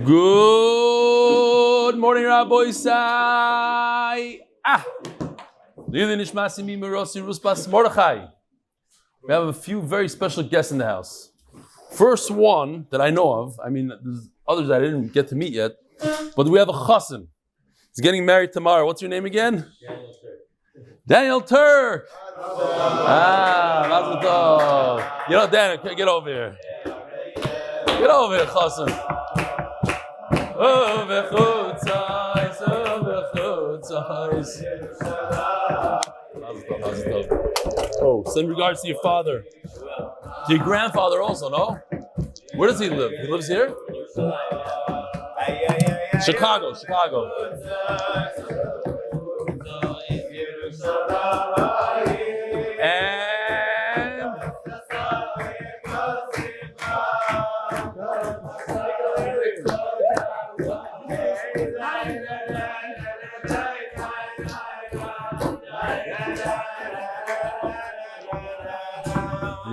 Good morning, Rabbi Sai. Nishmas Mordechai. We have a few very special guests in the house. First one that I know of, I mean, there's others I didn't get to meet yet, but we have a chassan. He's getting married tomorrow. What's your name again? Daniel Turk. Mazel tov. You know, Daniel, get over here. Get over here, chassan. Oh, send regards to your father. To your grandfather also, no? Where does he live? He lives here? Chicago.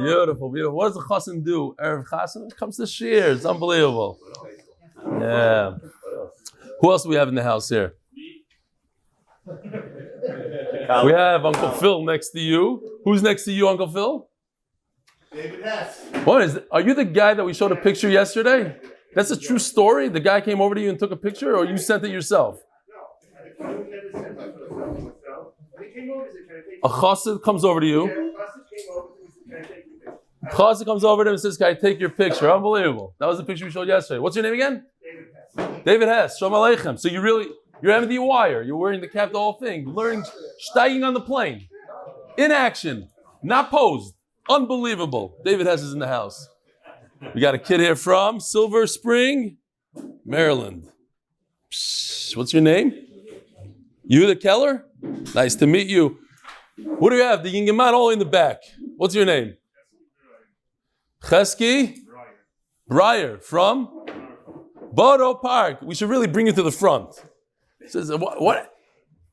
Beautiful. What does the chassan do? Erev chassan comes to shir. It's unbelievable. Yeah. Who else do we have in the house here? We have Uncle Phil next to you. Who's next to you, Uncle Phil? David Hess. What is it? Are you the guy that we showed a picture yesterday? That's a true story? The guy came over to you and took a picture, or you sent it yourself? No. A chassid comes over to you. Chassid comes over to him and says, "Can I take your picture?" Unbelievable. That was the picture we showed yesterday. What's your name again? David Hess. Shalom Aleichem. So you're MDY. You're wearing the cap, the whole thing. Learning, steiging on the plane. In action. Not posed. Unbelievable. David Hess is in the house. We got a kid here from Silver Spring, Maryland. Psh, what's your name? Yehuda Keller? Nice to meet you. What do you have? The Yingaman all in the back. What's your name? Chesky? Breyer. From? Borough Park. We should really bring you to the front. Says what?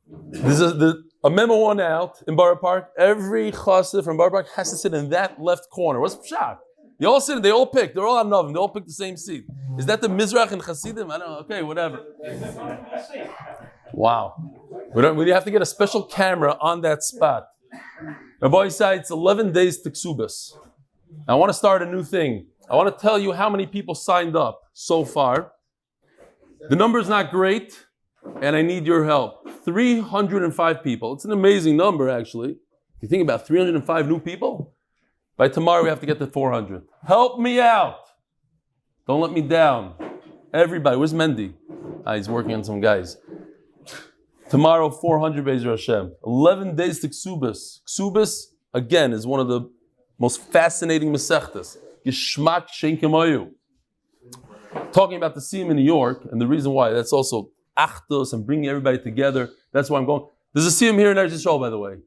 There's a memo one out in Borough Park. Every chassid from Borough Park has to sit in that left corner. What's the shot? They all sit. They all pick. They're all on Novim. They all pick the same seat. Is that the Mizrach and Chassidim? I don't know. Okay, whatever. Wow. We have to get a special camera on that spot. Rabbi said it's 11 days to Ksubas. I want to start a new thing. I want to tell you how many people signed up so far. The number is not great, and I need your help. 305 people. It's an amazing number, actually. If you think about 305 new people, by tomorrow we have to get to 400. Help me out. Don't let me down. Everybody. Where's Mendy? He's working on some guys. Tomorrow, 400 Be'ezer Hashem. 11 days to Ksubas. Ksubas, again, is one of the most fascinating mesechtas. Geshmak shein k'mayu. Talking about the Siyum in New York, and the reason why, that's also Achdus and bringing everybody together. That's why I'm going. There's a Siyum here in Eretz HaChayim, by the way.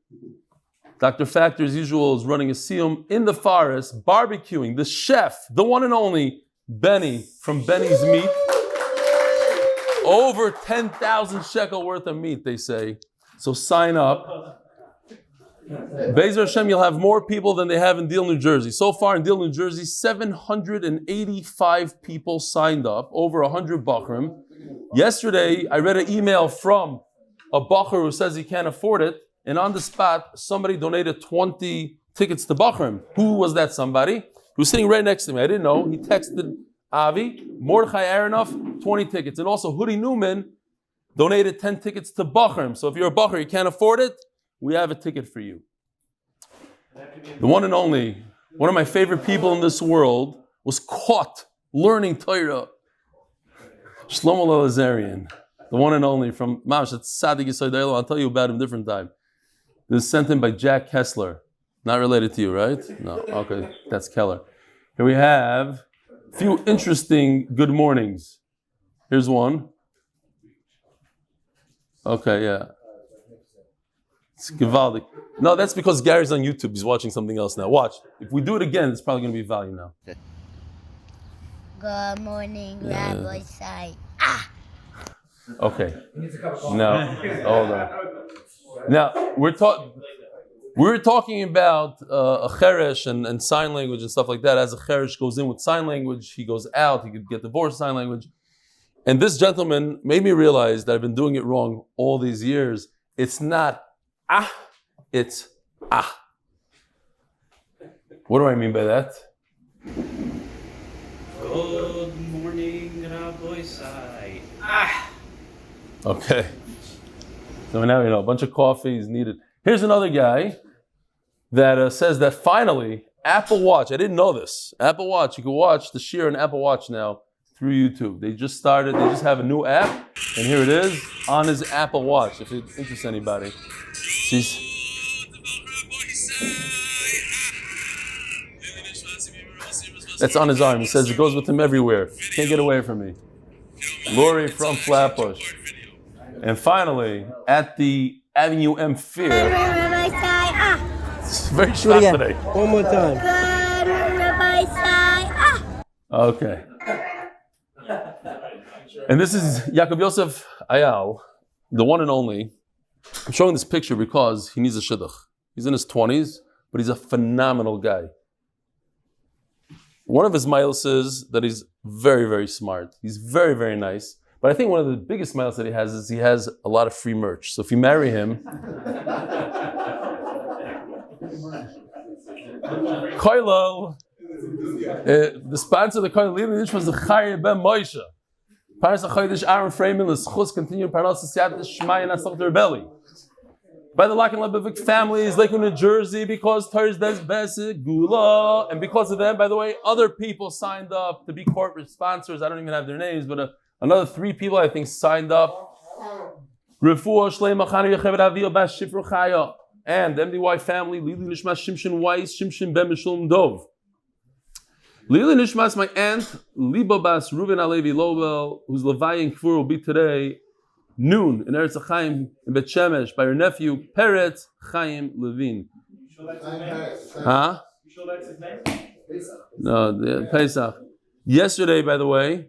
Dr. Factor, as usual, is running a Siyum in the forest, barbecuing. The chef, the one and only Benny from Benny's Meat. Over 10,000 shekel worth of meat, they say. So sign up. Be'ezer Hashem, you'll have more people than they have in Deal, New Jersey. So far in Deal, New Jersey, 785 people signed up, over 100 Bachrim. Yesterday, I read an email from a Bachar who says he can't afford it, and on the spot, somebody donated 20 tickets to Bachrim. Who was that somebody? He was sitting right next to me. I didn't know. He texted Avi, Mordechai Aronoff, 20 tickets. And also, Hudi Newman donated 10 tickets to Bachrim. So if you're a Bachar, you can't afford it, we have a ticket for you. The one and only, one of my favorite people in this world was caught learning Torah. Shlomo Lazarian, the one and only from Mamash, it's Sadiq Yisrael. I'll tell you about him different time. This is sent in by Jack Kessler. Not related to you, right? No, okay, that's Keller. Here we have a few interesting good mornings. Here's one. Okay, yeah. It's Givaldic. No, that's because Gary's on YouTube. He's watching something else now. Watch. If we do it again, it's probably going to be value now. Good morning, Rabbi Sai. Okay. No, hold on. Now, we're talking... We were talking about a cheresh and sign language and stuff like that. As a cheresh goes in with sign language, he goes out, he could get divorced sign language. And this gentleman made me realize that I've been doing it wrong all these years. It's not ah, it's ah. What do I mean by that? Good morning, Rabbi Sai. Ah. Okay. So now you know a bunch of coffee is needed. Here's another guy that says that finally Apple Watch. I didn't know this. Apple Watch. You can watch the Shir on Apple Watch now through YouTube. They just started. They just have a new app, and here it is on his Apple Watch. If it interests anybody. She's. That's on his arm. He says it goes with him everywhere. Can't get away from me. Lori from Flatbush. And finally, at the Avenue M Fair. It's very short today. One more time. Okay. And this is Yaakov Yosef Ayal, the one and only. I'm showing this picture because he needs a shidduch. He's in his 20s, but he's a phenomenal guy. One of his miles is that he's very, very smart. He's very, very nice. But I think one of the biggest miles that he has is he has a lot of free merch. So if you marry him, Koilo, the sponsor of the Koilo Leilu Nishmas the Chayim Ben Moishe. Parnasah Ahron Fraiman Lzchus continue parnasah siyadta dishmaya and hatzlacha belly. By the Lock and Lebovic families, Lakewood New Jersey, because Thursday's best segula, and because of them, by the way, other people signed up to be corporate sponsors. I don't even have their names, but another 3 people I think signed up. Refuah Shilayma Aviya Shipra and MDY Family, Leilu Nishmas Shimshon Weiss, Shimshon Ben Mishulm Dov. Leilu Nishmas, my aunt, Liba Bas Reuven Alevi Lobel, whose Levaya and Kevurah will be today, noon in Eretz HaChayim in Beit Shemesh by her nephew Peretz Chaim Levin. Huh? No, the Pesach. Yesterday, by the way,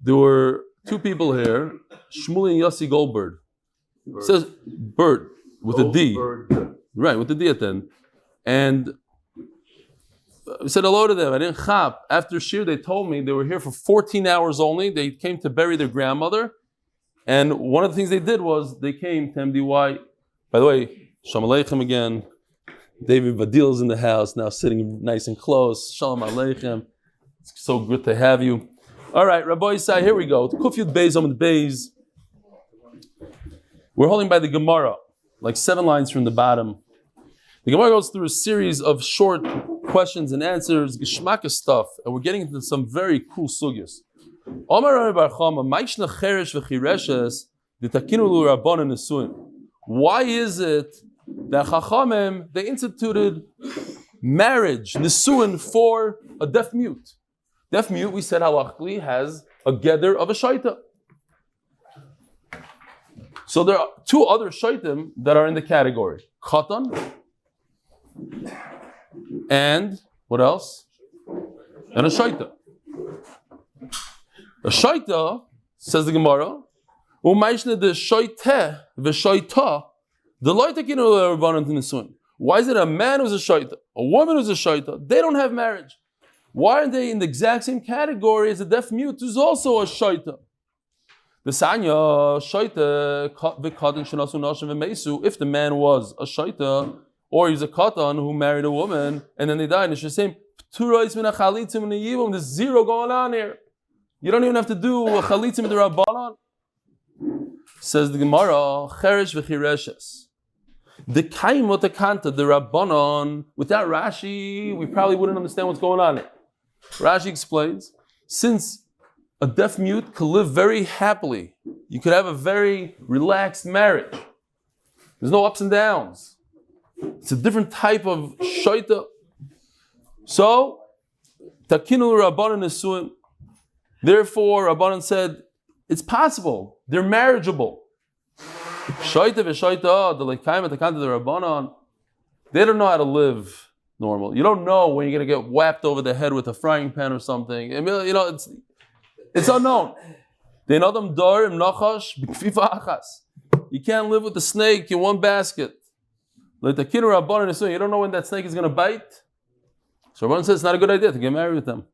there were 2 people here, Shmuley and Yossi Goldberg. It says Bird with a D. Right, with the D at the end. And I said hello to them. I didn't chap. After Shir, they told me they were here for 14 hours only. They came to bury their grandmother. And one of the things they did was they came to MDY. By the way, Shalom Aleichem again. David Vadil's in the house now, sitting nice and close. Shalom Aleichem. It's so good to have you. All right, Rabbi Isai, here we go. Kufyud Beis, Amud Beis. We're holding by the Gemara, like 7 lines from the bottom. The Gemara goes through a series of short questions and answers, geschmacka stuff, and we're getting into some very cool sugyas. Why is it that Chachamim, they instituted marriage, nisuin, for a deaf mute? Deaf mute, we said halachically, has a geder of a shaita. So there are 2 other shaitim that are in the category. Katan and what else? And a shaita. A shaita, says the Gemara, u'mayshne de shaiteh v'shaita deloitakinu l'rabanan t'nisuin. Why is it a man who's a shaita, a woman who's a shaita, they don't have marriage? Why aren't they in the exact same category as a deaf mute who's also a shaita? The sanya shaita v'katan shenasu nashim v'meisu. If the man was a shaita or he's a katan who married a woman and then they died, it's the same. There's 0 going on here. You don't even have to do a chalitzim with the rabbanon. Says the Gemara, cheresh v'chireshes. The kaimot akanta, the rabbanon. Without Rashi, we probably wouldn't understand what's going on here. Rashi explains, since a deaf mute could live very happily, you could have a very relaxed marriage. There's no ups and downs. It's a different type of shaita. So, takinu rabbanon nesuim. Therefore, Rabbanan said, it's possible. They're marriageable. Shaita v'shaita, the lekaim atakanta the Rabbanan, they don't know how to live normal. You don't know when you're going to get whacked over the head with a frying pan or something. I mean, you know, it's unknown. You can't live with the snake in one basket. You don't know when that snake is going to bite. So Rabbanan says it's not a good idea to get married with them.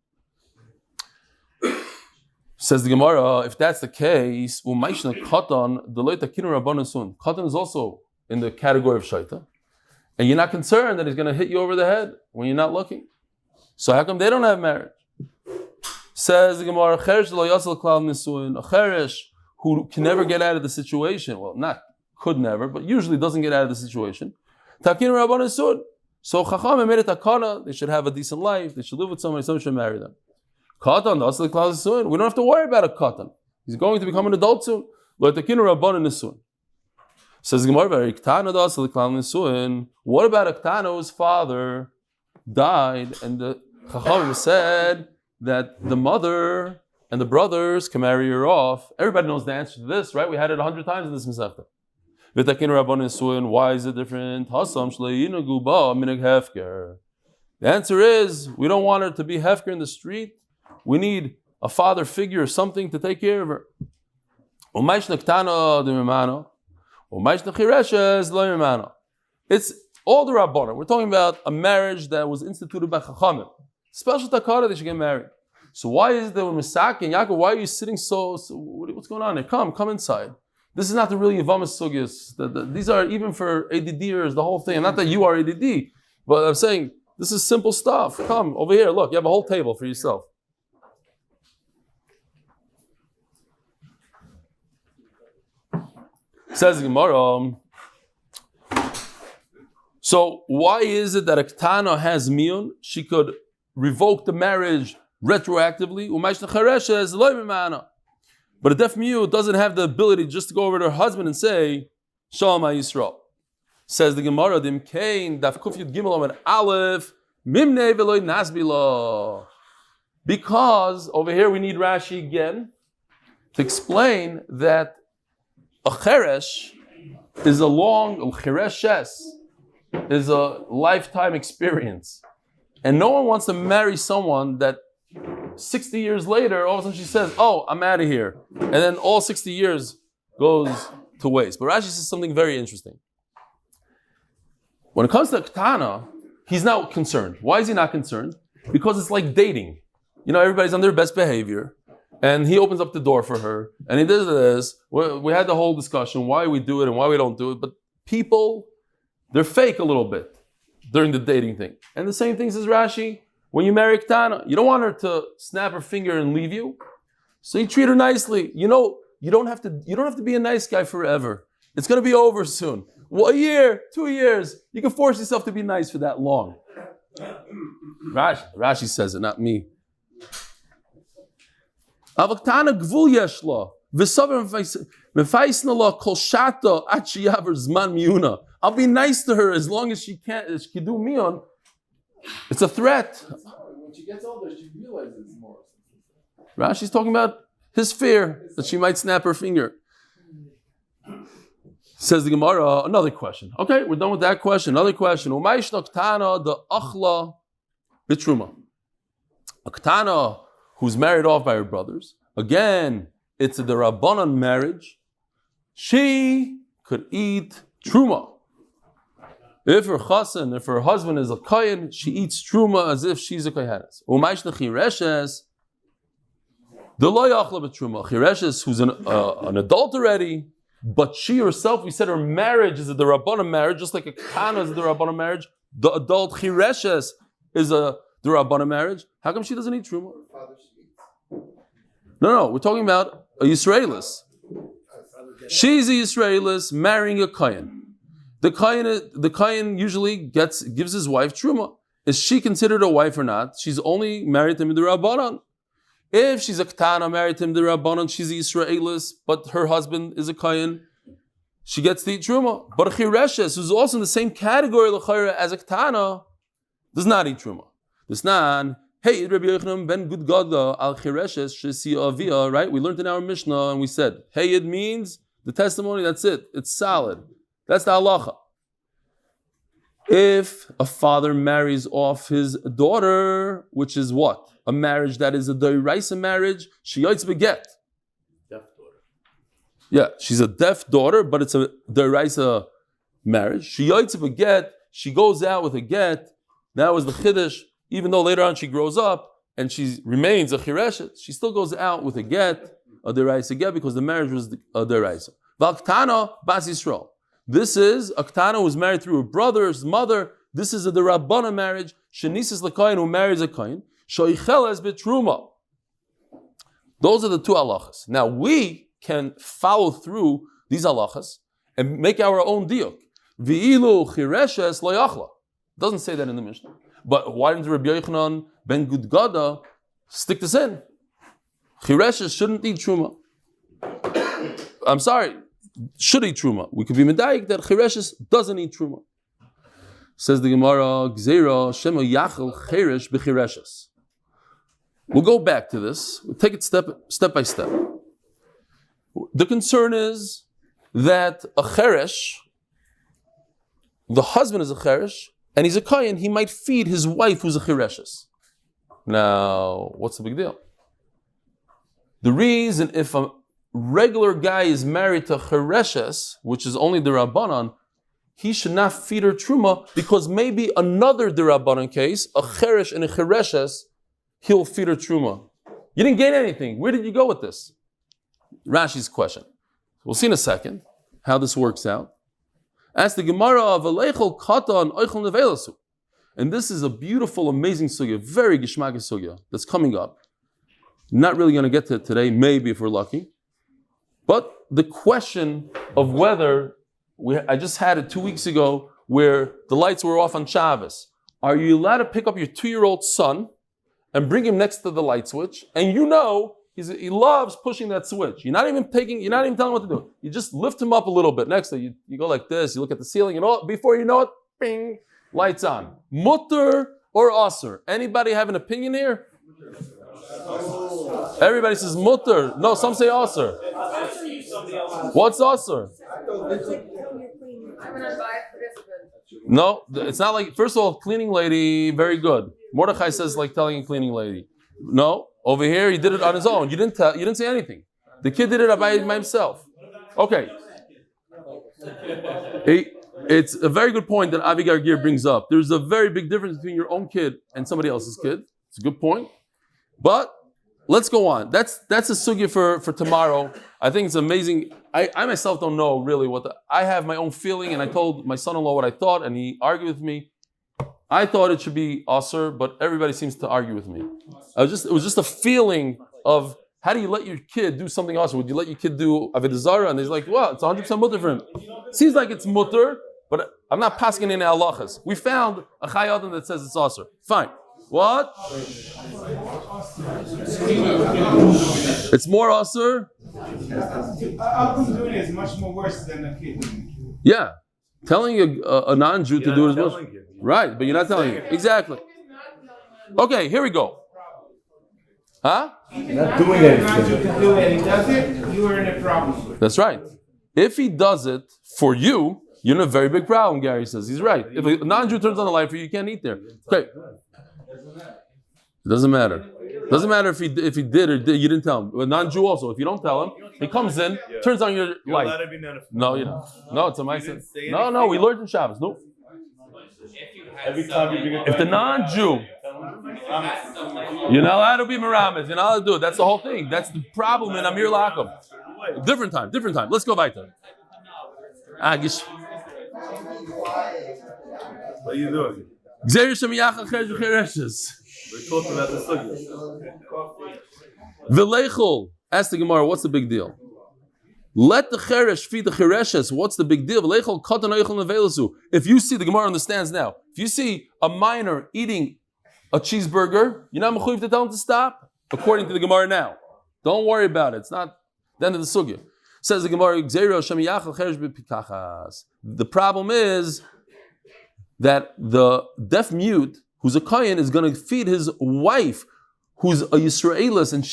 Says the Gemara, if that's the case, Katan is also in the category of shaita, and you're not concerned that he's going to hit you over the head when you're not looking. So how come they don't have marriage? Says the Gemara, a cheresh who can never get out of the situation. Well, not could never, but usually doesn't get out of the situation. So Chacham made it takana. They should have a decent life. They should live with somebody. Someone should marry them. Katan, we don't have to worry about a katan. He's going to become an adult soon. Says Gemara, what about a ktana whose father died, and the Chachamim said that the mother and the brothers can marry her off? Everybody knows the answer to this, right? We had it 100 times in this Masechta. Why is it different? The answer is, we don't want her to be hefker in the street. We need a father figure or something to take care of her. It's all the Rabbanan. We're talking about a marriage that was instituted by Chachamim. Special takara, they should get married. So why is it that when Misak and Yaakov, why are you sitting so what's going on there? Come inside. This is not the really Yevamos sugyas. These are even for ADDers, the whole thing. Not that you are ADD, but I'm saying this is simple stuff. Come over here. Look, you have a whole table for yourself. Says Gemara. So why is it that a ktana has miyun? She could revoke the marriage retroactively. But a deaf mute doesn't have the ability just to go over to her husband and say, Shalom HaYisrael. Says the Gemara, Dim Kain, Daf Yud Gimel Amud Aleph, Mimnei Veloy Nasbila. Because over here we need Rashi again to explain that a cheresh is a lifetime experience. And no one wants to marry someone that 60 years later, all of a sudden she says, oh, I'm out of here. And then all 60 years goes to waste. But Rashi says something very interesting. When it comes to Ktana, he's not concerned. Why is he not concerned? Because it's like dating. You know, everybody's on their best behavior. And he opens up the door for her. And he does this. We had the whole discussion, why we do it and why we don't do it. But people, they're fake a little bit during the dating thing. And the same thing says Rashi. When you marry Ktana, you don't want her to snap her finger and leave you. So you treat her nicely. You know, you don't have to be a nice guy forever. It's going to be over soon. Well, a year, 2 years. You can force yourself to be nice for that long. Rashi says it, not me. I'll be nice to her as long as she can do mion. It's a threat. When she gets older, she realizes more. Rashi's talking about his fear that she might snap her finger. Says the Gemara, another question. Okay, we're done with that question. Another question. A ktana who's married off by her brothers. Again, it's a Rabbanan marriage. She could eat truma. If her chassan, if her husband is a kohen, she eats truma as if she's a kohenes. Umayshna chireshes, the lo yachla b'truma. Chireshes, who's an adult already, but she herself, we said her marriage is a Rabbanan marriage, just like a kana is a Rabbanan marriage. The adult chireshes is a Rabbanan marriage. How come she doesn't eat truma? No, we're talking about a Yisraelis. She's a Yisraelis marrying a kohen. The kohen usually gives his wife truma. Is she considered a wife or not? She's only married to him in the Rabbanan. If she's a ktana married to him in the Rabbanan, she's a Yisraelis, but her husband is a kohen, she gets to eat truma. But a chireshes, who's also in the same category as a ktana, does not eat truma. This nan, hey, Rabbi Yochanan ben Gudgadla al chireshes shesi Aviya, right? We learned in our Mishnah and we said, hey, it means the testimony, that's it. It's solid. That's the halacha. If a father marries off his daughter, which is what? A marriage that is a doiraisa marriage, she yaitz beget. Deaf daughter. Yeah, she's a deaf daughter, but it's a doiraisa marriage. She yaitzev a get, she goes out with a get. That was the chiddush. Even though later on she grows up and she remains a chireshet, she still goes out with a get, a deraisa get, because the marriage was a deraisa. V'aktana bas Yisrael. This is a ktana who was married through her brother's mother. This is a derabana marriage. Shenisis l'kohen who marries a kohen. Shoicheles betruma. Those are the two halachas. Now we can follow through these halachas and make our own diuk. V'ilu chireshes lo yachla. Doesn't say that in the Mishnah. But why didn't Rabbi Yochanan ben Gudgada stick this in? Chireshes shouldn't eat truma. I'm sorry, should eat truma. We could be medayik that chireshes doesn't eat truma. Says the Gemara, Gzeira shema yachal cheresh b'chireshes. We'll go back to this. We'll take it step by step. The concern is that a cheresh, the husband is a cheresh, and he's a kohen, he might feed his wife who's a chireshes. Now, what's the big deal? The reason, if a regular guy is married to chireshes, which is only the Rabbanan, he should not feed her truma, because maybe another Rabbanan case, a cheresh and a chireshes, he'll feed her truma. You didn't gain anything. Where did you go with this? Rashi's question. We'll see in a second how this works out. Ask the Gemara of Aleichel Katan Oichel Nevelasu. And this is a beautiful, amazing sugya, very gishmagis sugya that's coming up. Not really going to get to it today, maybe if we're lucky. But the question of whether, I just had it 2 weeks ago where the lights were off on Shabbos. Are you allowed to pick up your 2-year-old son and bring him next to the light switch, and you know he loves pushing that switch. You're not even telling him what to do. You just lift him up a little bit next to you. You go like this, you look at the ceiling, and all before you know it, bing, lights on. Mutter or aser? Anybody have an opinion here? Everybody says mutter. No, some say aser. What's aser? No, it's not like, first of all, cleaning lady, very good. Mordechai says like telling a cleaning lady. No, over here he did it on his own. You didn't say anything. The kid did it by himself. Okay. It's a very good point that Avi Gargir brings up. There's a very big difference between your own kid and somebody else's kid. It's a good point. But let's go on. That's a sugya for tomorrow. I think it's amazing. I myself don't know really I have my own feeling, and I told my son-in-law what I thought, and he argued with me. I thought it should be aser, but everybody seems to argue with me. It was just a feeling of, how do you let your kid do something aser? Would you let your kid do avodah zarah? And they're like, well, it's 100% mutter for him. Seems like it's mutter, but I'm not passing in halachas. We found a chai adam that says it's aser. Fine. What? It's more aser? Alcohol doing it is much more worse than a kid. Yeah. Telling a non-Jew to do it is much. Right, but you're not telling him. Exactly. Okay, here we go. Huh? You're not doing anything. To do it, he does it, you are in a problem. That's right. If he does it for you, you're in a very big problem, Gary says. He's right. If a non-Jew turns on the light for you, you can't eat there. Okay. It doesn't matter. It doesn't matter if he did or you didn't tell him. A non-Jew also, if you don't tell him, he comes in, turns on your light. No, you don't. No, it's a mindset. No, we learned in Shabbos. No. If the non-Jew, you're not allowed to be meramis. You're not allowed to do it. That's the whole thing. That's the problem in Amir Lakum. Different time. Let's go weiter. What are you doing? We're talking about the sugya. V'leichol. Ask the Gemara, what's the big deal? Let the cheresh feed the chereshes. What's the big deal? V'leichol katan oichel nevelasu. If you see, the Gemara understands now. If you see a minor eating a cheeseburger, you're not mechuyev to tell him to stop. According to the Gemara now, don't worry about it. It's not the end of the sugya. Says the Gemara, the problem is that the deaf mute who's a kohen is going to feed his wife who's a Yisraelis, and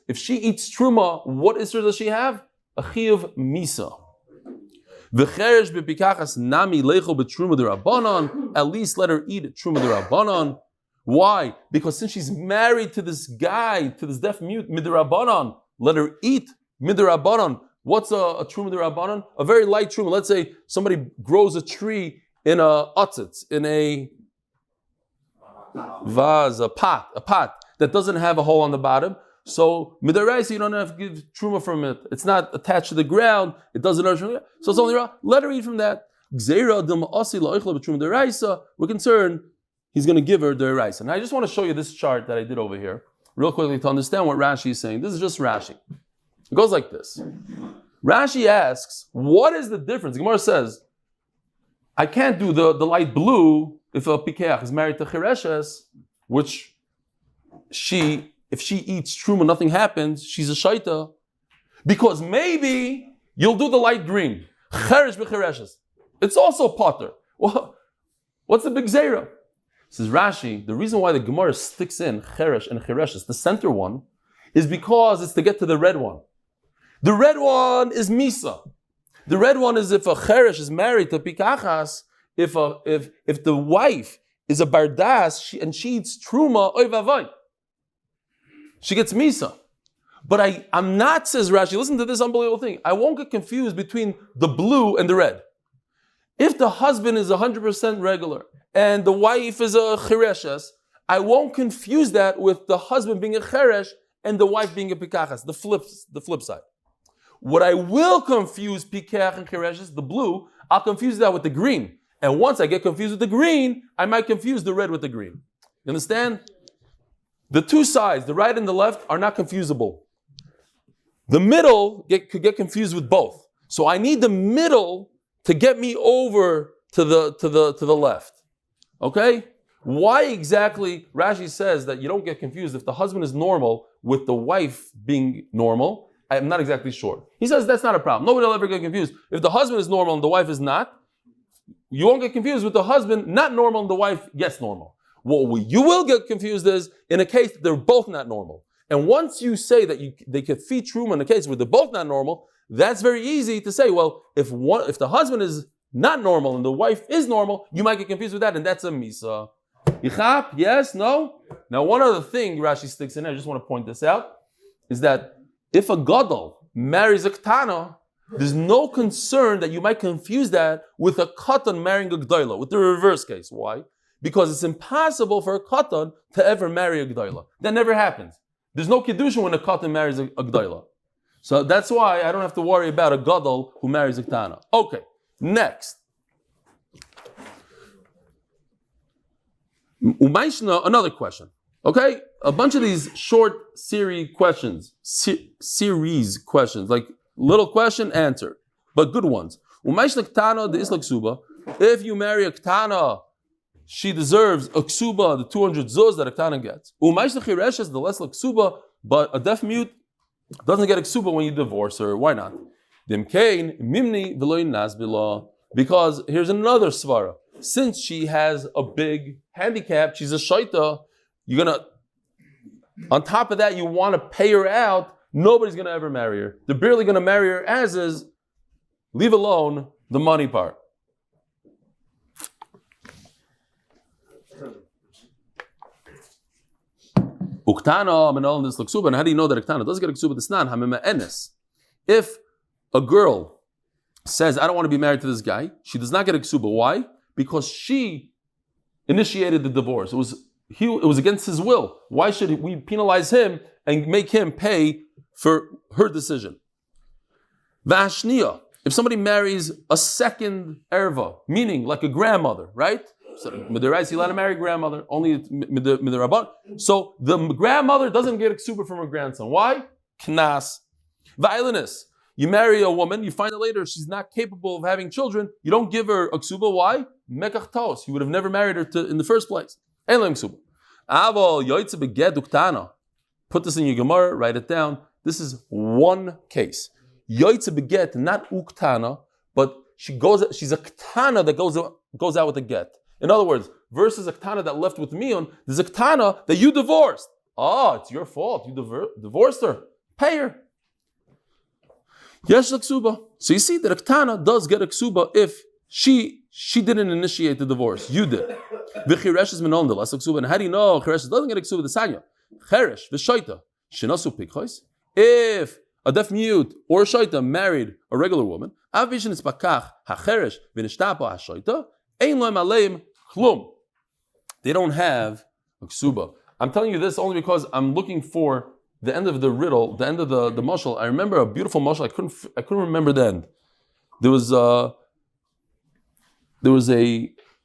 if she eats truma, what isra does she have? A chiyuv misa. V'cheresh b'pikachas nami leichol b'truma d'Rabbanan. At least let her eat truma d'Rabbanan. Why? Because since she's married to this guy, to this deaf mute, midrabanan, let her eat midrabanan. What's a truma d'Rabbanan? A very light truma. Let's say somebody grows a tree in a utzitz, in a vase, a pot that doesn't have a hole on the bottom. So midaraisa, you don't have to give truma from it. It's not attached to the ground. It doesn't nourish from it. So it's only let her eat from that. We're concerned he's going to give her the rice. And I just want to show you this chart that I did over here, real quickly, to understand what Rashi is saying. This is just Rashi. It goes like this. Rashi asks, what is the difference? Gemara says, I can't do the light blue if a pikeach is married to chereshes, which if she eats truma, nothing happens, she's a shaita. Because maybe you'll do the light green. Cheresh b'chereshes. It's also potter. Well, what's the big zera? Says Rashi, the reason why the Gemara sticks in cheresh and chereshes, the center one, is because it's to get to the red one. The red one is misa. The red one is if a cheresh is married to pikachas, if the wife is a bardas and she eats truma, oy vavai. She gets misa. But I'm not, says Rashi, listen to this unbelievable thing. I won't get confused between the blue and the red. If the husband is 100% regular and the wife is a chereshes, I won't confuse that with the husband being a cheresh and the wife being a pikachas, the flip side. What I will confuse pikach and chereshes, the blue, I'll confuse that with the green. And once I get confused with the green, I might confuse the red with the green. You understand? The two sides, the right and the left, are not confusable. The middle could get confused with both. So I need the middle to get me over to the left. Okay? Why exactly Rashi says that you don't get confused if the husband is normal with the wife being normal? I'm not exactly sure. He says that's not a problem. Nobody will ever get confused. If the husband is normal and the wife is not, you won't get confused with the husband not normal and the wife yes normal. What you will get confused is in a case that they're both not normal. And once you say that they could feed truma in a case where they're both not normal, that's very easy to say, well, if the husband is not normal and the wife is normal, you might get confused with that, and that's a misa. Yichap? Yes? No? Now, one other thing Rashi sticks in, I just want to point this out, is that if a gadol marries a ketana, there's no concern that you might confuse that with a katan marrying a gdoila, with the reverse case. Why? Because it's impossible for a katan to ever marry a gdoila. That never happens. There's no kedusha when a katan marries a gdoila. So that's why I don't have to worry about a gadol who marries a ketana. Okay, next. Another question. Okay, a bunch of these short series questions, like little question, answer, but good ones. If you marry a ketana, she deserves a ksuba, the 200 zuz that a ketana gets. The less like ksuba, but a deaf mute doesn't get a ksuba when you divorce her. Why not? Because here's another svara. Since she has a big handicap, she's a shaita, you're gonna, on top of that, you want to pay her out. Nobody's gonna ever marry her. They're barely gonna marry her as is. Leave alone the money part. Uktana menol this ksuba. And how do you know that a ktana does get a ksuba? This nan hamema enes. If a girl says, "I don't want to be married to this guy," she does not get a ksuba. Why? Because she initiated the divorce. It was against his will. Why should we penalize him and make him pay for her decision? Vashniya. If somebody marries a second erva, meaning like a grandmother, right? So Midaraisa, you let him marry a grandmother, only Midaraban. So the grandmother doesn't get a ksuba from her grandson. Why? Knas. Violinist. You marry a woman, you find out later she's not capable of having children, you don't give her a ksuba. Why? Mekach taos. You would have never married her in the first place. Ksuba. Aval yoytze beged uktana. Put this in your Gemara, write it down. This is one case. Yoytze beget, not uktana, but she's a ktana that goes out with a get. In other words, versus a ktana that left with miyun, there's a ktana that you divorced. Oh, it's your fault. You divorced her. Pay her. Yesh ksuba. So you see that a ktana does get a ksuba if she didn't initiate the divorce. You did. V'chiresh is menon the less ksuba. And how do you know chiresh doesn't get a ksuba? The sanya. Cheresh v'shoita shinasu pikhois. If a deaf mute or a shaita married a regular woman, they don't have a ksuba. I'm telling you this only because I'm looking for the end of the riddle, the end of the mashal. I remember a beautiful mashal. I couldn't remember the end. There was a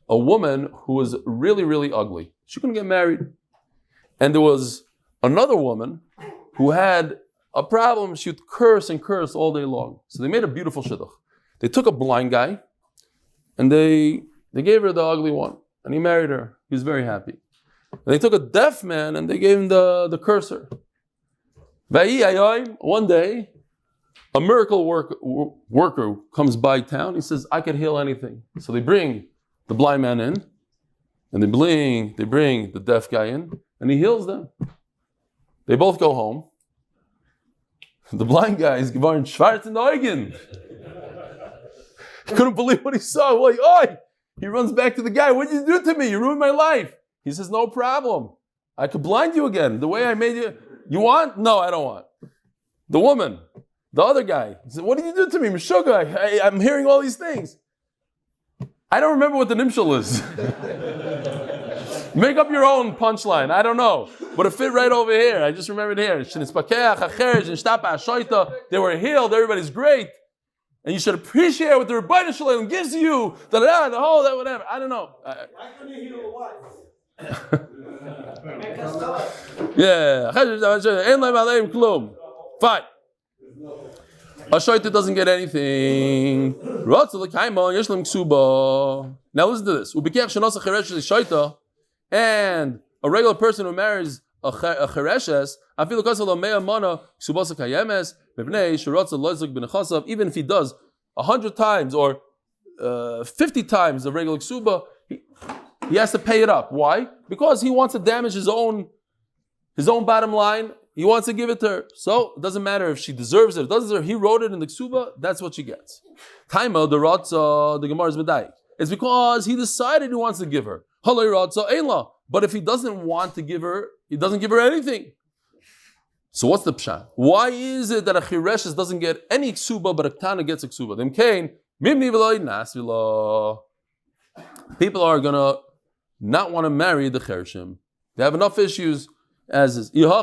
woman who was really, really ugly. She couldn't get married. And there was another woman who had a problem. She would curse and curse all day long. So they made a beautiful shidduch. They took a blind guy and they gave her the ugly one. And he married her. He was very happy. And they took a deaf man and they gave him the cursor. One day, a miracle worker comes by town. He says, I can heal anything. So they bring the blind man in, and they bring the deaf guy in, and he heals them. They both go home. The blind guy is geworden schwarz in the Augen. He couldn't believe what he saw. Like, oi! He runs back to the guy. What did you do to me? You ruined my life. He says, no problem. I could blind you again. The way I made you. You want? No, I don't want. The woman, the other guy, he said, what did you do to me? Meshuggah, I'm hearing all these things. I don't remember what the nimshal is. Make up your own punchline. I don't know. But it fit right over here. I just remembered here. They were healed. Everybody's great. And you should appreciate what the Refuah Shilayma gives you. The whole, that, whatever. I don't know. Why couldn't you heal the wife? Yeah. Fine. A shaita doesn't get anything. Now listen to this. And a regular person who marries a chereshes, even if he does 100 times or 50 times the regular ksuba, he has to pay it up. Why? Because he wants to damage his own bottom line. He wants to give it to her. So it doesn't matter if she deserves it. It doesn't deserve. He wrote it in the ksuba. That's what she gets. Taima the Ratza, the Gemara is medayik. It's because he decided he wants to give her. Halay Ratza Einla. But if he doesn't want to give her, he doesn't give her anything. So what's the pshat? Why is it that a chireshes doesn't get any ksuba, but a ktana gets a ksuba? Them kain mimni v'loy nasvila. People are gonna not want to marry the chereshim. They have enough issues as is. Again,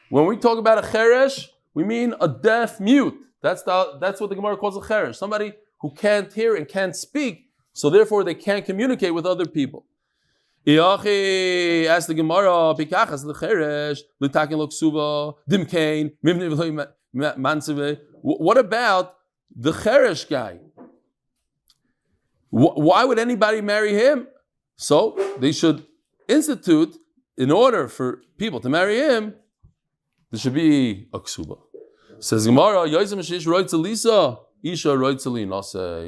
when we talk about a cheresh, we mean a deaf mute. That's what the Gemara calls a cheresh. Somebody who can't hear and can't speak, so therefore they can't communicate with other people. Ask the Gemara, what about the cheresh guy? Why would anybody marry him? So they should institute, in order for people to marry him, there should be a ksuba. Says Gemara,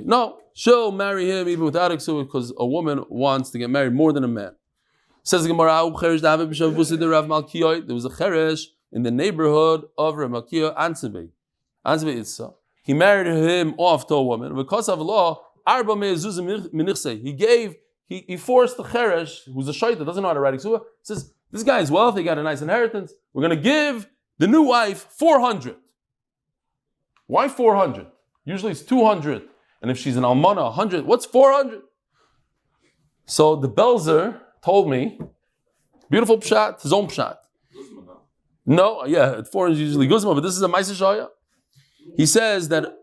no, she'll marry him even without a ksuba because a woman wants to get married more than a man. Says Gemara, there was a cheresh in the neighborhood of Rav Malkiah Ansebe. He married him off to a woman. Because of law, he forced the cheresh, who's a shaita, doesn't know how to write ksuba, says, this guy is wealthy, got a nice inheritance. We're going to give the new wife 400. Why 400? Usually it's 200. And if she's an almana, 100. What's 400? So the Belzer told me, beautiful pshat, his own pshat. No, yeah, 400 is usually guzma, but this is a ma'aseh shaya. He says that,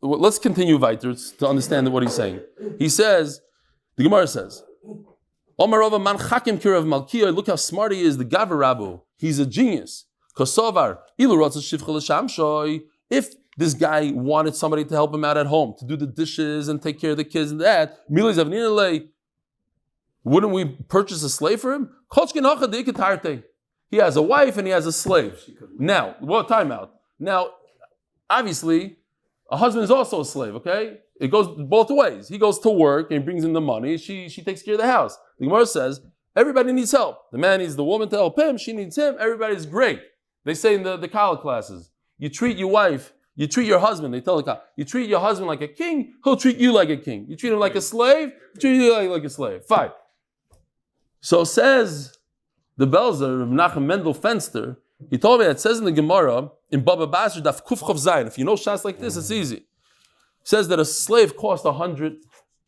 let's continue weiter to understand what he's saying. He says, the Gemara says, look how smart he is, the Gavar Rabu. He's a genius. If this guy wanted somebody to help him out at home, to do the dishes and take care of the kids and that, wouldn't we purchase a slave for him? He has a wife and he has a slave. Now, time out. Now, obviously, a husband is also a slave, okay? It goes both ways. He goes to work and he brings in the money. She takes care of the house. The Gemara says, everybody needs help. The man needs the woman to help him. She needs him. Everybody's great. They say in the college classes, you treat your wife, you treat your husband. They tell the college, you treat your husband like a king, he'll treat you like a king. You treat him like a slave, he'll treat you like a slave. Fine. So says the Belzer of Nachum Mendel Fenster, He told me that it says in the Gemara, in Baba Basra, Daf Kuf Chav Zayin. If you know Shas like this, it's easy. It says that a slave costs 100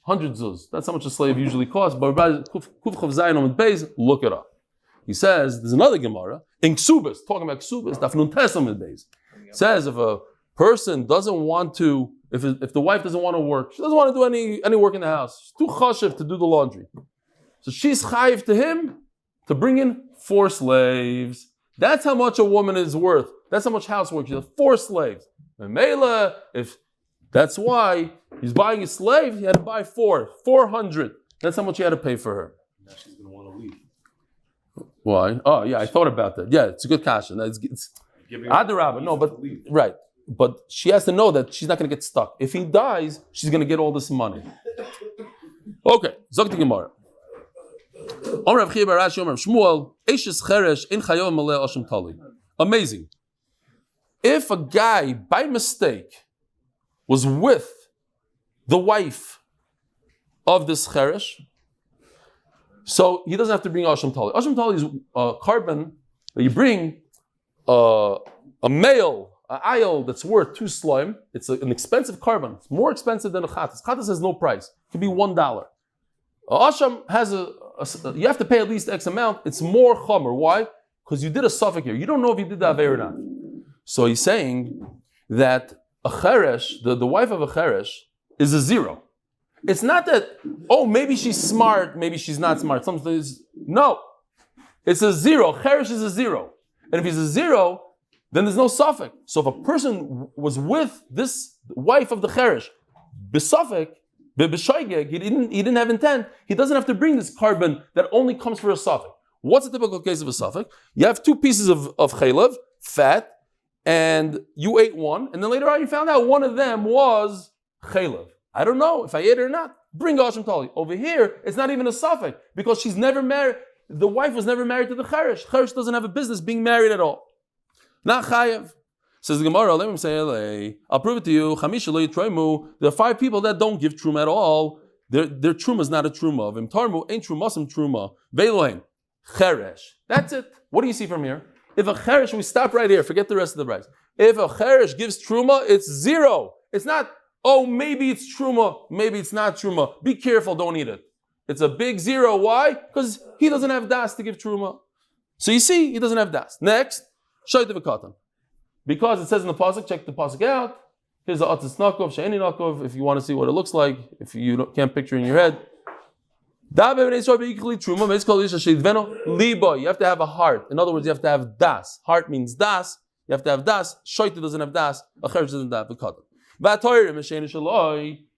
zuz. That's how much a slave usually costs. But Kuf Chav Zayin Amud Beis, look it up. He says, there's another Gemara, in Ksubas, talking about Ksubas, Daf Nun Tes Amud Beis. It says if a person doesn't want to, if the wife doesn't want to work, she doesn't want to do any work in the house, she's too chashiv to do the laundry. So she's chayiv to him to bring in 4 slaves. That's how much a woman is worth. That's how much housework she does. 4 slaves. And Mela, if that's why he's buying a slave, he had to buy 400. That's how much he had to pay for her. Now she's going to want to leave. Why? Oh yeah, I thought about that. Yeah, it's a good question. It's Adarabba. No, but right. But she has to know that she's not going to get stuck. If he dies, she's going to get all this money. Okay, Zok the Gemara. Amazing. If a guy, by mistake, was with the wife of this cheresh, so he doesn't have to bring Asham Tali. Asham Tali is a carbon that you bring a male, an ayel that's worth 2 slime. It's an expensive carbon. It's more expensive than a chattas. Chattas has no price. It could be $1. Asham has you have to pay at least X amount. It's more chomer. Why? Because you did a suffix here. You don't know if you did the aver or not. So he's saying that a cheresh, the wife of a cheresh, is a 0. It's not that, maybe she's smart, maybe she's not smart. No. It's a 0. Cheresh is a 0. And if he's a 0, then there's no suffix. So if a person was with this wife of the cheresh, besuffic, b'shoigeg, he didn't have intent, he doesn't have to bring this carbon that only comes for a suffix. What's a typical case of a suffix? You have 2 pieces of chaylev, fat, and you ate one, and then later on you found out one of them was chaylev. I don't know if I ate it or not. Bring Hashem Tali. Over here, it's not even a suffix, because she's never married, the wife was never married to the cheresh. Cheresh doesn't have a business being married at all. Not chayev. Says the Gemara, let me say, I'll prove it to you. There are 5 people that don't give truma at all. Their truma is not a truma. Of tarmu ain't trumasum truma. Veilohen cheresh. That's it. What do you see from here? If a cheresh, we stop right here. Forget the rest of the price. If a cheresh gives truma, it's 0. It's not. Maybe it's truma. Maybe it's not truma. Be careful. Don't eat it. It's a big 0. Why? Because he doesn't have das to give truma. So you see, he doesn't have das. Next, shoyt v'katan. Because it says in the pasuk, check the pasuk out. Here's the atzis nakov, she'eni nakov, if you want to see what it looks like, if you can't picture in your head. You have to have a heart. In other words, you have to have das. Heart means das. You have to have das. Shoyta doesn't have das. Acher doesn't have v'katan.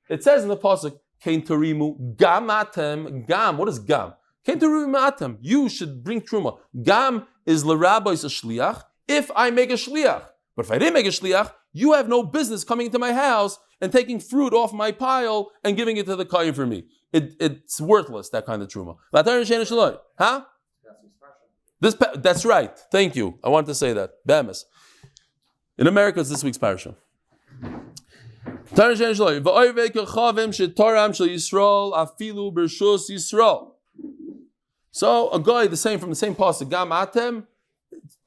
It says in the pasuk, Kein terimu gamatem. Gam. What is gam? Kein terimu matem. You should bring truma. Gam is l'rabbi's a shliach. If I make a shliach. But if I didn't make a shliach, you have no business coming into my house and taking fruit off my pile and giving it to the kohen for me. It's worthless, that kind of truma. Huh? That's right. Thank you. I wanted to say that. Bamas. In America, it's this week's parasha. So a guy, the same from the same pasuk, Gam Atem,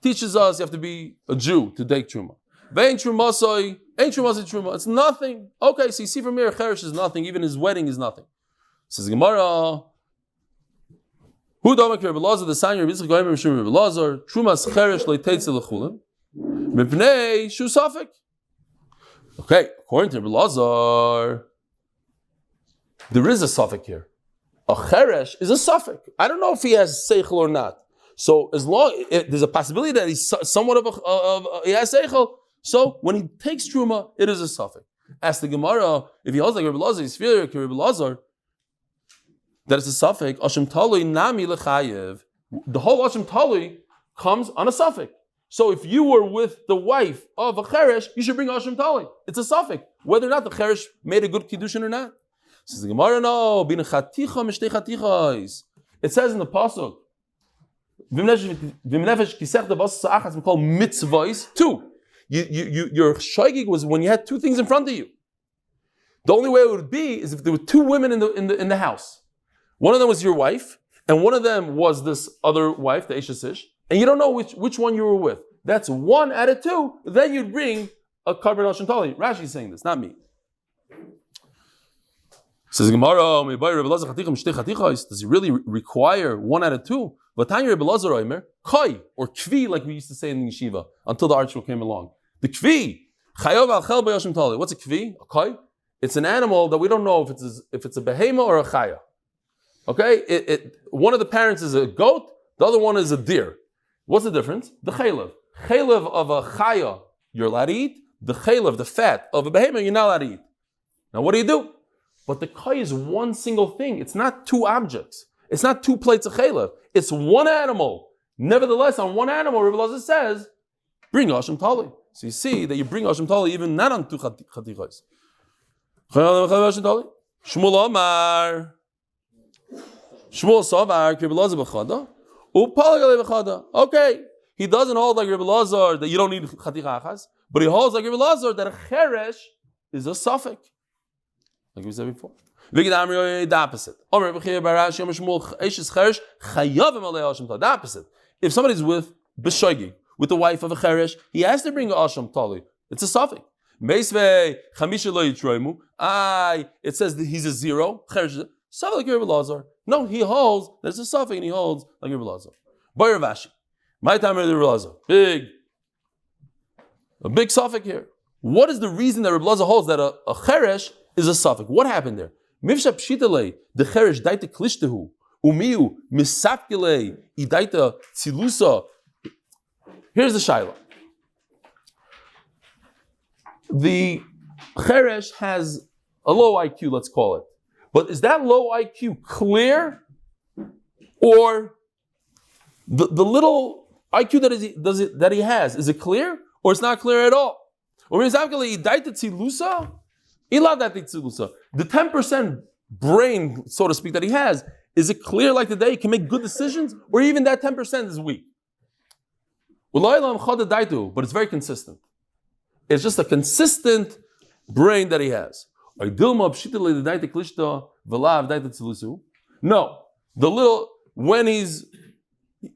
teaches us you have to be a Jew to take truma. Ain't truma. It's nothing. Okay, so you see from here, cheresh is nothing. Even his wedding is nothing. Says Gemara, who don't make Rebbe Lazar the sign of Yitzchak Goyim Rishon Rebbe Lazar trumas cheresh leiteitz lechulim mipnei shu safek. Okay, according to Rebbe Lazar, there is a suffix here. A cheresh is a suffix. I don't know if he has seichel or not. So as long there's a possibility that he's somewhat of he has seichel. So when he takes truma, it is a suffix. Ask the Gemara, if he holds like Rebbe Lazar, he's inferior to Rebbe Lazar. That is a suffix. Asham Tali nami lechayev. The whole Asham Tali comes on a suffix. So if you were with the wife of a cheresh, you should bring Asham Tali. It's a suffix, whether or not the cheresh made a good kiddushin or not. Says the Gemara, no. Bin chaticha mishtei chatichas. It says in the pasuk, v'mnefesh kisech devas sa'achas we call mitzvahs. 2. Your shaygig was when you had 2 things in front of you. The only way it would be is if there were 2 women in the house. One of them was your wife, and one of them was this other wife, the Eishasish, and you don't know which one you were with. that's 1 out of 2, then you'd bring a carbon Asham Tali. Rashi is saying this, not me. Says Gemara, does he really require 1 out of 2? Or kvi, like we used to say in the yeshiva, until the archer came along. The kvi, what's a kvi? A kai? It's an animal that we don't know if it's a behema or a chaya. Okay? One of the parents is a goat, the other one is a deer. What's the difference? The chaylev. Chaylev of a chaya, you're allowed to eat. The chaylev, the fat of a behema, you're not allowed to eat. Now what do? But the kai is one single thing. It's not 2 objects. It's not 2 plates of chaylev. It's 1 animal. Nevertheless, on 1 animal, Rebbe Elazar says, bring Asham Tali. So you see that you bring Asham Tali even not on 2 chatichos. Shmuel Omar. Shmuel Savar, Rebbe Elazar b'chada. Upalag b'chada. Okay. He doesn't hold like Rebbe Elazar that you don't need chaticha achas, but he holds like Rebbe Elazar that a cheresh is a suffix. Like we said before. The opposite. The opposite. If somebody's with B'shoigi, with the wife of a cheresh, he has to bring a asham tali. It's a suffix. It says that he's a 0. Cheresh suffix like Rebbe Elazar. No, he holds there's a suffix and he holds like Rebbe Elazar. Boyer Vashi. My time Rebbe Elazar. A big suffix here. What is the reason that Rebbe Elazar holds that a cheresh is a suffix? What happened there? Mivsha pshitale the cheresh daita klishtahu umiu misapkile idaita tzilusa. Here's the shaila. The cheresh has a low IQ, let's call it. But is that low IQ clear, or the little IQ that he has, is it clear, or it's not clear at all? Or misapkile idaita tzilusa. The 10% brain, so to speak, that he has, is it clear like today he can make good decisions? Or even that 10% is weak? But it's very consistent. It's just a consistent brain that he has. No, the little, when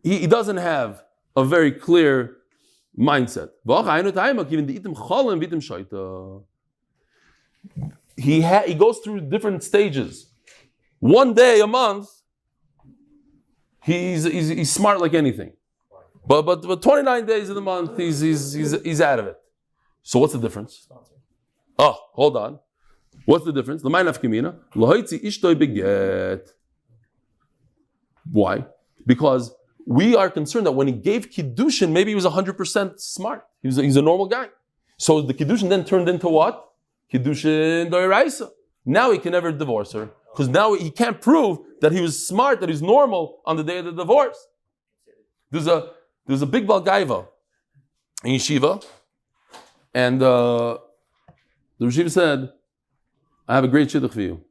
he doesn't have a very clear mindset. He goes through different stages. One day a month, he's smart like anything. But 29 days of the month, he's out of it. So what's the difference? Oh, hold on. What's the difference? Why? Because we are concerned that when he gave Kiddushin, maybe he was 100% smart. He's a normal guy. So the Kiddushin then turned into what? Kiddushin Doiraisa. Now he can never divorce her. Because now he can't prove that he was smart, that he's normal on the day of the divorce. There's a big Balgaiva in Yeshiva, and the Yeshiva said, I have a great shidduch for you.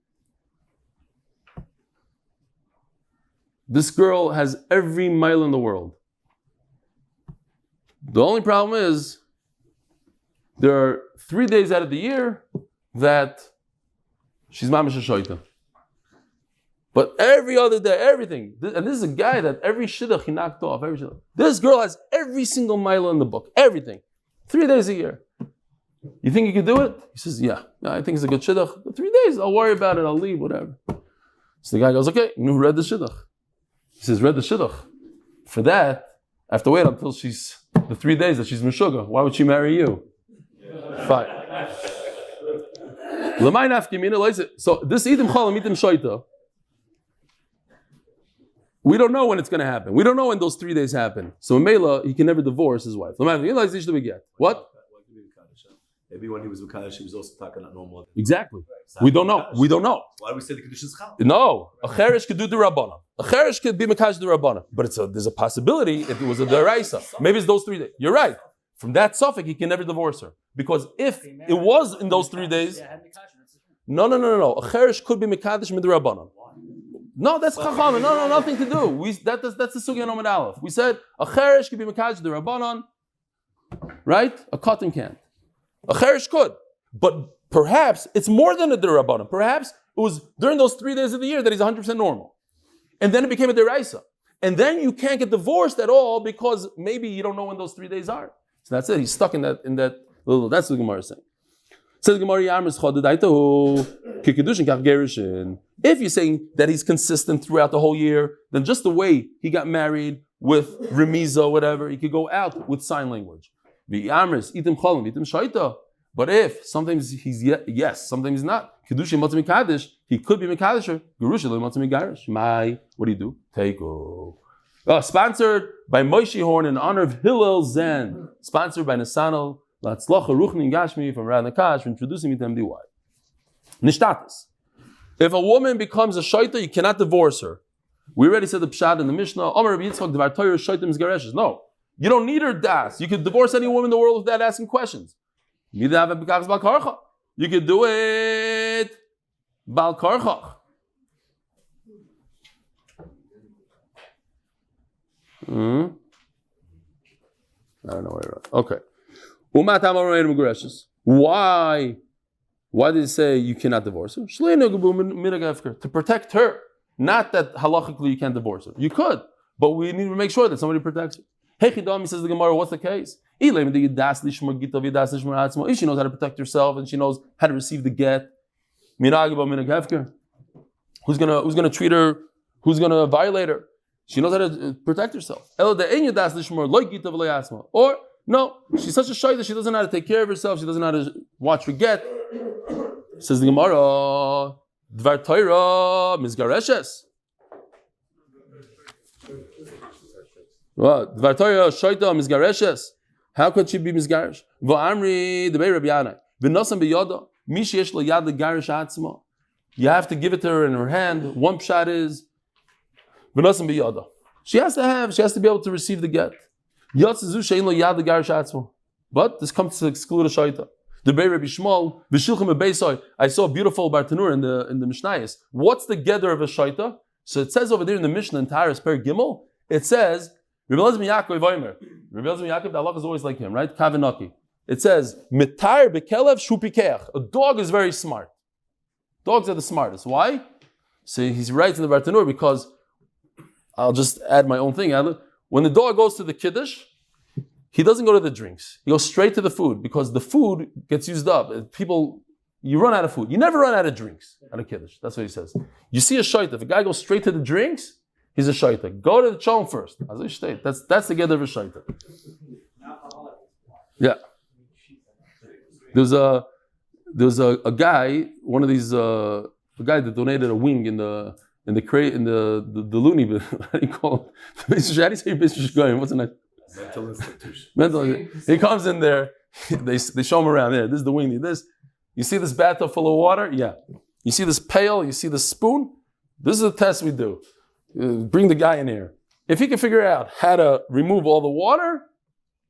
This girl has every mile in the world. The only problem is, there are 3 days out of the year that she's mamash shoyta. But every other day, everything. And this is a guy that every shidduch he knocked off. This girl has every single mile in the book. Everything. 3 days a year. You think you can do it? He says, yeah, I think it's a good shidduch. 3 days, I'll worry about it, I'll leave, whatever. So the guy goes, okay, who read the shidduch? He says, read the shidduch. For that, I have to wait until she's the 3 days that she's meshuga. Why would she marry you? Fine. So this idim cholam idim shoyta, we don't know when it's going to happen. We don't know when those 3 days happen. So in Mela, he can never divorce his wife. What? Maybe when he was with Kaddish, he was also talking about normal. Exactly. We don't know. We don't know. Why do we say the Kaddish is chal? No. A cheresh could do the Rabbana. A cheresh could be Mekadosh the Rabbana. But there's a possibility if it was a deraisa. Maybe it's those 3 days. You're right. From that suffix, he can never divorce her. Because if it was in those 3 days... No. A cheresh could be Mekadosh mid Rabbana. No, that's chacham. No, nothing to do. That's the sugya on Amud Aleph. We said a cheresh could be Mekadosh the Rabbanon, right? A cotton can't. A cheresh could, but perhaps it's more than a derabbanan. Perhaps it was during those 3 days of the year that he's 100% normal, and then it became a deraisa. and then you can't get divorced at all because maybe you don't know when those 3 days are. So that's it. He's stuck in that little. That's what the Gemara is saying. Says the Gemara, if you're saying that he's consistent throughout the whole year, then just the way he got married with remiza, whatever, he could go out with sign language. But if sometimes he's yes, sometimes he's not, he could be Mekadisher. What do you do? Take sponsored by Moshie Horn in honor of Hillel Zand. Sponsored by Nasanel, hatzlacha ruchni gashmi from Murad Nakash for introducing me to MDY. Nishtatis. If a woman becomes a shaita, you cannot divorce her. We already said the pshat in the Mishnah. No, you don't need her das. You could divorce any woman in the world without asking questions. You could do it bal karchach. I don't know where. Okay. Why? Why did it say you cannot divorce her? To protect her. Not that halachically you can't divorce her. You could, but we need to make sure that somebody protects her. Hechidami says the Gemara, what's the case? If she knows how to protect herself and she knows how to receive the get, who's gonna treat her? Who's gonna violate her? She knows how to protect herself. Or no, she's such a shy that she doesn't know how to take care of herself. She doesn't know how to watch her get. Says the Gemara, Dvar Torah mizgareshes. What? Dvar Torah shaita mizgareshes. How could she be mizgaresh? V'amri debei Rabbi Yanai. V'nosam b'yoda. Mi sheyesh lo yad legarish atzma. You have to give it to her in her hand. One pshat is v'nosam b'yoda. She has to be able to receive the get. Yotzezu shein lo yad legarish atzma. But this comes to exclude a shaita. The Beit Rabbi Shmuel, v'shilchem be'beisoi. I saw a beautiful bartanur in the Mishnayos. What's the gather of a shaita? So it says over there in the Mishnah in Taharas Per Gimel, it says, Rabbi Elazar Yaakov Omer. Rabbi Elazar Yaakov, the Allah is always like him, right? Kavanaki. It says, Mitar bekelev shupikeach. A dog is very smart. Dogs are the smartest. Why? So he writes in the bartanur because I'll just add my own thing. When the dog goes to the kiddush, he doesn't go to the drinks. He goes straight to the food because the food gets used up. You run out of food. You never run out of drinks at a kiddush. That's what he says. You see a shaita. If a guy goes straight to the drinks, he's a shaita. Go to the cholm first. That's the gather of a shaita. Yeah. There's a guy, one of these, a guy that donated a wing in the loony. How do you call it? How do you say Beit Shemesh? What's the name? Mental institution. He comes in there. They show him around there. This is the wing. This. You see this bathtub full of water? Yeah. You see this pail? You see this spoon? This is a test we do. Bring the guy in here. If he can figure out how to remove all the water,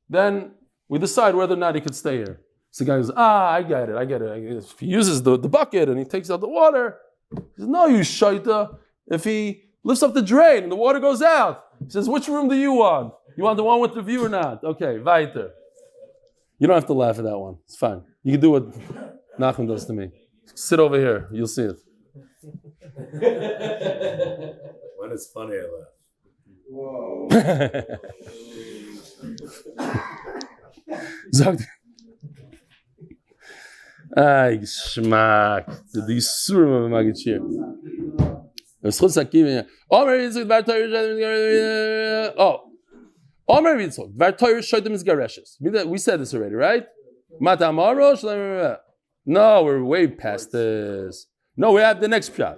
then we decide whether or not he could stay here. So the guy goes, I get it. If he uses the bucket and he takes out the water, he says, no, you shaita. If he lifts up the drain and the water goes out, he says, which room do you want? You want the one with the view or not? Okay, weiter. You don't have to laugh at that one. It's fine. You can do what Nachum does to me. Sit over here. You'll see it. When it's funny, I laugh. Whoa. Sagt. Ay, Geschmack. Die Surma Magachir. Lzchus HaKivin. Omer Yitzchak, Dvar Torah. Oh. Omer Yitzchak, Dvar Torah Shoydim is Gareshes. We said this already, right? Mata Amaro, Shlayma. No, we're way past this. No, we have the next pshat.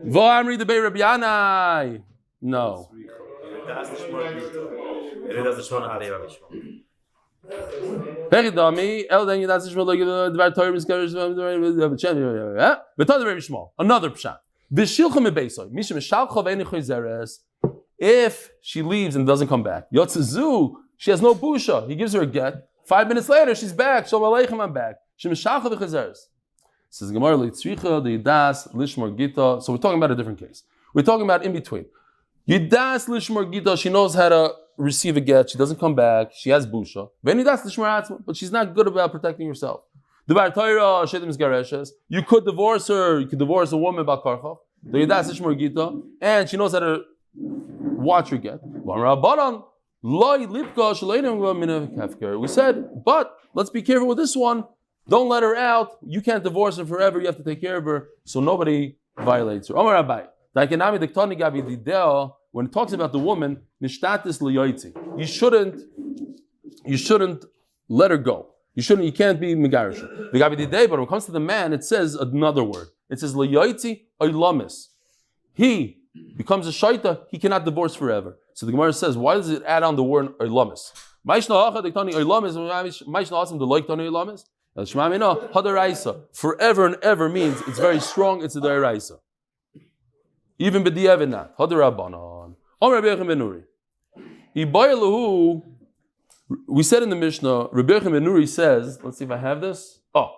Vo Amri the Beit Rabbi Yanai. No. Another pshat. If she leaves and doesn't come back, Yotzezu, she has no busha. He gives her a get. 5 minutes later, she's back. Shalom aleichem, I'm back. Says Gemara, lishmor gita. So we're talking about a different case. We're talking about in between. Yidas lishmor gita. She knows how to receive a get. She doesn't come back. She has busha. But she's not good about protecting herself. You could divorce her. You could divorce a woman about karchach. And she knows how to watch your get. We said, but let's be careful with this one. Don't let her out. You can't divorce her forever. You have to take care of her so nobody violates her. When it talks about the woman, you shouldn't let her go. You can't be megarish. But when it comes to the man, it says another word. It says layoitzi oylamis. He becomes a shaita, he cannot divorce forever. So the Gemara says, why does it add on the word oylamis? Forever and ever means it's very strong, it's a da'iraisa. Even b'di'evin not. Hadarabanan. We said in the Mishnah, Rabbi Yochanan ben Nuri says, let's see if I have this. Oh,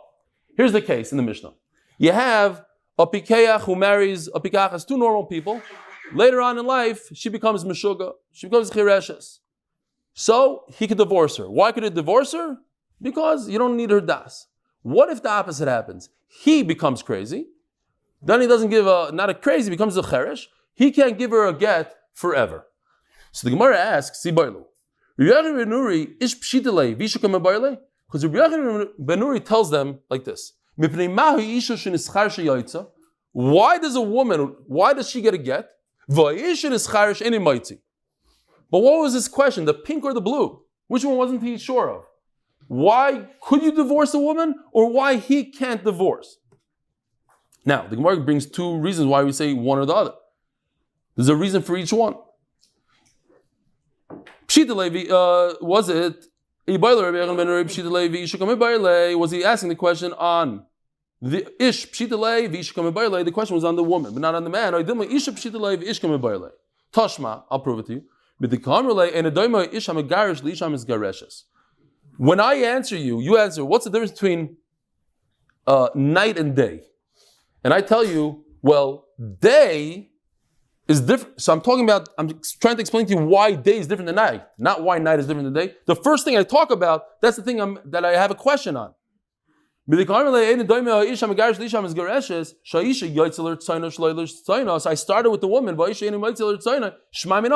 here's the case in the Mishnah. You have a pikeach who marries a pikeach as two normal people. Later on in life, she becomes meshuga. She becomes chireshes. So he could divorce her. Why could he divorce her? Because you don't need her das. What if the opposite happens? He becomes crazy. Then he doesn't give not a crazy, becomes a cheresh. He can't give her a get forever. So the Gemara asks, si Leilu. Rabbi Yochanan ben Nuri ish pshitale v'ishukam abayle? Because Rabbi Yochanan ben Nuri tells them like this. Why does she get a get? But what was his question? The pink or the blue? Which one wasn't he sure of? Why could you divorce a woman or why he can't divorce? Now, the Gemara brings two reasons why we say one or the other. There's a reason for each one. Was it was he asking the question on the ish pshitale v'ishkam? The question was on the woman, but not on the man. Tashma, I'll prove it to you. When I answer you, you answer, what's the difference between night and day? And I tell you, well, day is different. So I'm trying to explain to you why day is different than night, not why night is different than day. The first thing I talk about, that's the thing that I have a question on. So I started with the woman.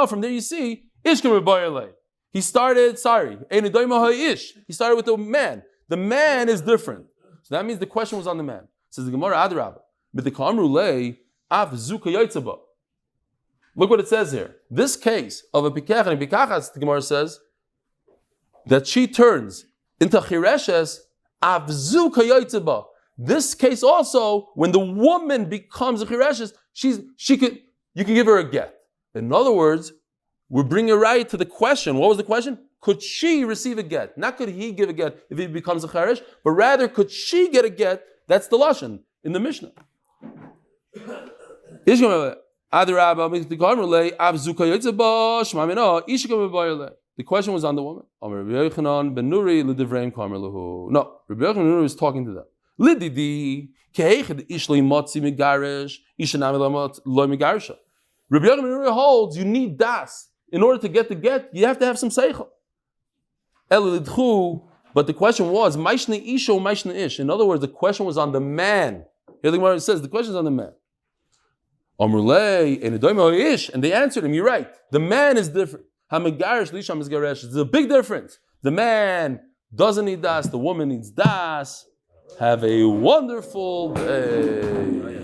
From there you see, he started with the man. The man is different. So that means the question was on the man. Says the Gemara Adrabah. Look what it says here. This case of a pikach and a pikachas, the Gemara says, that she turns into chireshes, avzu kayotzeba. This case also, when the woman becomes a chireshes, you can give her a get. In other words, we're bringing right to the question. What was the question? Could she receive a get? Not could he give a get if he becomes a cheresh, but rather could she get a get? That's the lashon in the Mishnah. The question was on the woman. No, Rabbi Yochanan ben Nuri was talking to them. Rabbi Yochanan ben Nuri holds you need das. In order to get the get, you have to have some seichel. But the question was, in other words, the question was on the man. Here the Gemara says the question is on the man. And they answered him, you're right. The man is different. There's a big difference. The man doesn't need das, the woman needs das. Have a wonderful day.